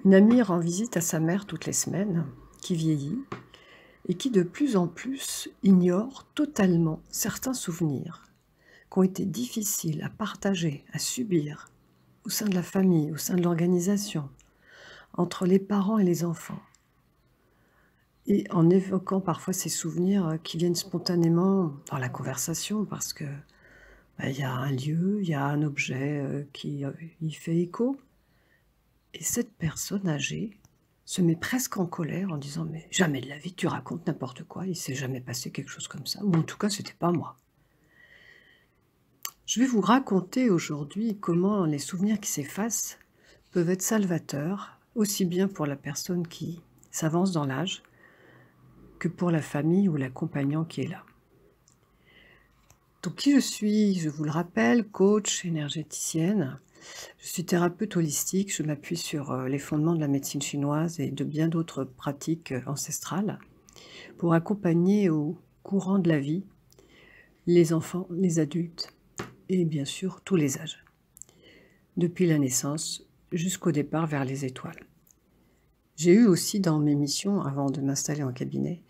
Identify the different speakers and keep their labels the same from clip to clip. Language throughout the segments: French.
Speaker 1: Une amie rend visite à sa mère toutes les semaines, qui vieillit et qui de plus en plus ignore totalement certains souvenirs qui ont été difficiles à partager, à subir au sein de la famille, au sein de l'organisation, entre les parents et les enfants. Et en évoquant parfois ces souvenirs qui viennent spontanément dans la conversation parce que il y a un lieu, il y a un objet qui y fait écho. Et cette personne âgée se met presque en colère en disant: «Mais jamais de la vie, tu racontes n'importe quoi, il s'est jamais passé quelque chose comme ça, ou en tout cas, c'était pas moi». Je vais vous raconter aujourd'hui comment les souvenirs qui s'effacent peuvent être salvateurs, aussi bien pour la personne qui s'avance dans l'âge que pour la famille ou l'accompagnant qui est là. Donc qui je suis? Je vous le rappelle, coach énergéticienne. Je suis thérapeute holistique, je m'appuie sur les fondements de la médecine chinoise et de bien d'autres pratiques ancestrales pour accompagner au courant de la vie les enfants, les adultes et bien sûr tous les âges, depuis la naissance jusqu'au départ vers les étoiles. J'ai eu aussi dans mes missions, avant de m'installer en cabinet,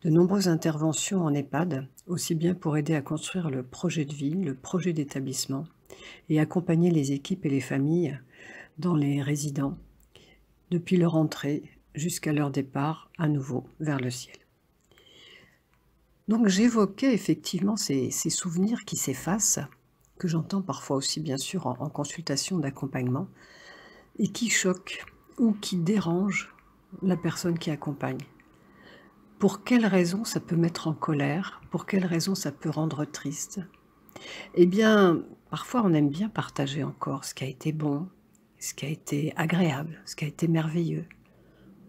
Speaker 1: de nombreuses interventions en EHPAD, aussi bien pour aider à construire le projet de vie, le projet d'établissement, et accompagner les équipes et les familles dans les résidents, depuis leur entrée jusqu'à leur départ à nouveau vers le ciel. Donc j'évoquais effectivement ces souvenirs qui s'effacent, que j'entends parfois aussi bien sûr en consultation d'accompagnement, et qui choquent ou qui dérangent la personne qui accompagne. Pour quelles raisons ça peut mettre en colère? Pour quelles raisons ça peut rendre triste? Eh bien, parfois on aime bien partager encore ce qui a été bon, ce qui a été agréable, ce qui a été merveilleux.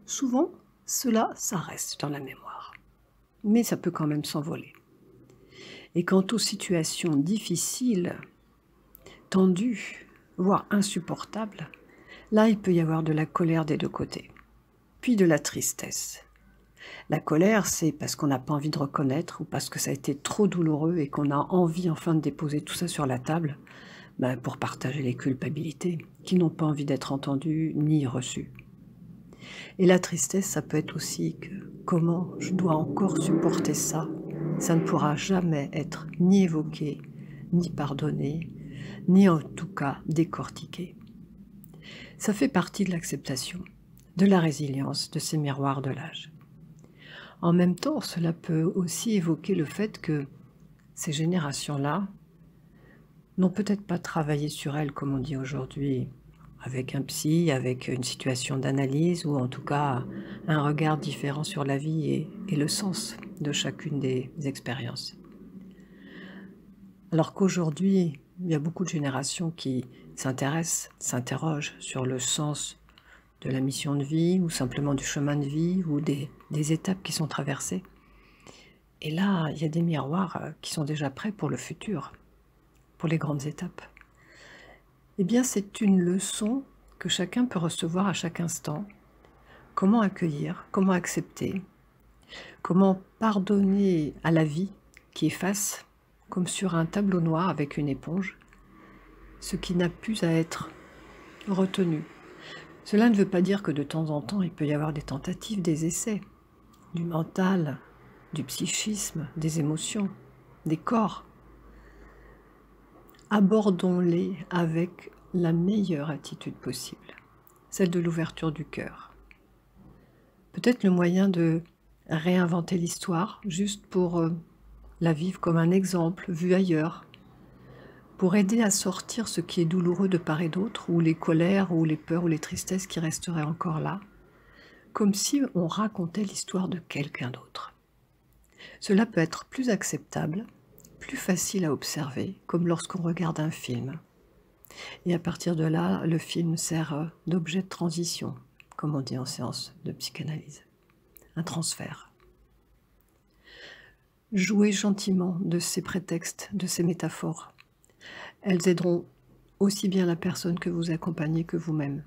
Speaker 1: Souvent, cela, ça reste dans la mémoire, mais ça peut quand même s'envoler. Et quant aux situations difficiles, tendues, voire insupportables, là il peut y avoir de la colère des deux côtés, puis de la tristesse. La colère, c'est parce qu'on n'a pas envie de reconnaître ou parce que ça a été trop douloureux et qu'on a envie enfin de déposer tout ça sur la table pour partager les culpabilités qui n'ont pas envie d'être entendues ni reçues. Et la tristesse, ça peut être aussi que comment je dois encore supporter ça? Ça ne pourra jamais être ni évoqué, ni pardonné, ni en tout cas décortiqué. Ça fait partie de l'acceptation, de la résilience, de ces miroirs de l'âge. En même temps, cela peut aussi évoquer le fait que ces générations-là n'ont peut-être pas travaillé sur elles, comme on dit aujourd'hui, avec un psy, avec une situation d'analyse, ou en tout cas un regard différent sur la vie et le sens de chacune des expériences. Alors qu'aujourd'hui, il y a beaucoup de générations qui s'intéressent, s'interrogent sur le sens de la mission de vie, ou simplement du chemin de vie, ou des étapes qui sont traversées. Et là, il y a des miroirs qui sont déjà prêts pour le futur, pour les grandes étapes. Eh bien, c'est une leçon que chacun peut recevoir à chaque instant. Comment accueillir, comment accepter, comment pardonner à la vie qui efface, comme sur un tableau noir avec une éponge, ce qui n'a plus à être retenu. Cela ne veut pas dire que de temps en temps, il peut y avoir des tentatives, des essais, du mental, du psychisme, des émotions, des corps. Abordons-les avec la meilleure attitude possible, celle de l'ouverture du cœur. Peut-être le moyen de réinventer l'histoire, juste pour la vivre comme un exemple vu ailleurs, pour aider à sortir ce qui est douloureux de part et d'autre, ou les colères, ou les peurs, ou les tristesses qui resteraient encore là, comme si on racontait l'histoire de quelqu'un d'autre. Cela peut être plus acceptable, plus facile à observer, comme lorsqu'on regarde un film. Et à partir de là, le film sert d'objet de transition, comme on dit en séance de psychanalyse. Un transfert. Jouez gentiment de ces prétextes, de ces métaphores. Elles aideront aussi bien la personne que vous accompagnez que vous-même.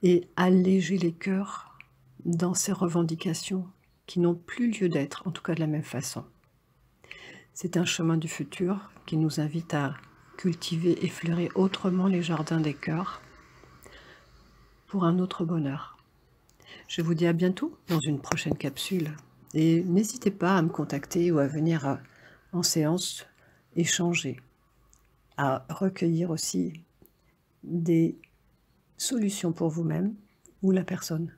Speaker 1: Et allégez les cœurs dans ces revendications qui n'ont plus lieu d'être, en tout cas de la même façon. C'est un chemin du futur qui nous invite à cultiver et fleurir autrement les jardins des cœurs pour un autre bonheur. Je vous dis à bientôt dans une prochaine capsule et n'hésitez pas à me contacter ou à venir en séance échanger, à recueillir aussi des solutions pour vous-même ou la personne.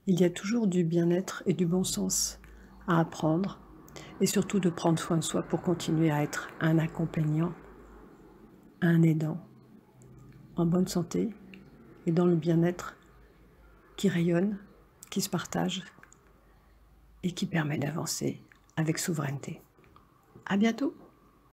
Speaker 1: Il y a toujours du bien-être et du bon sens à apprendre et surtout de prendre soin de soi pour continuer à être un accompagnant, un aidant, en bonne santé et dans le bien-être qui rayonne, qui se partage et qui permet d'avancer avec souveraineté. À bientôt!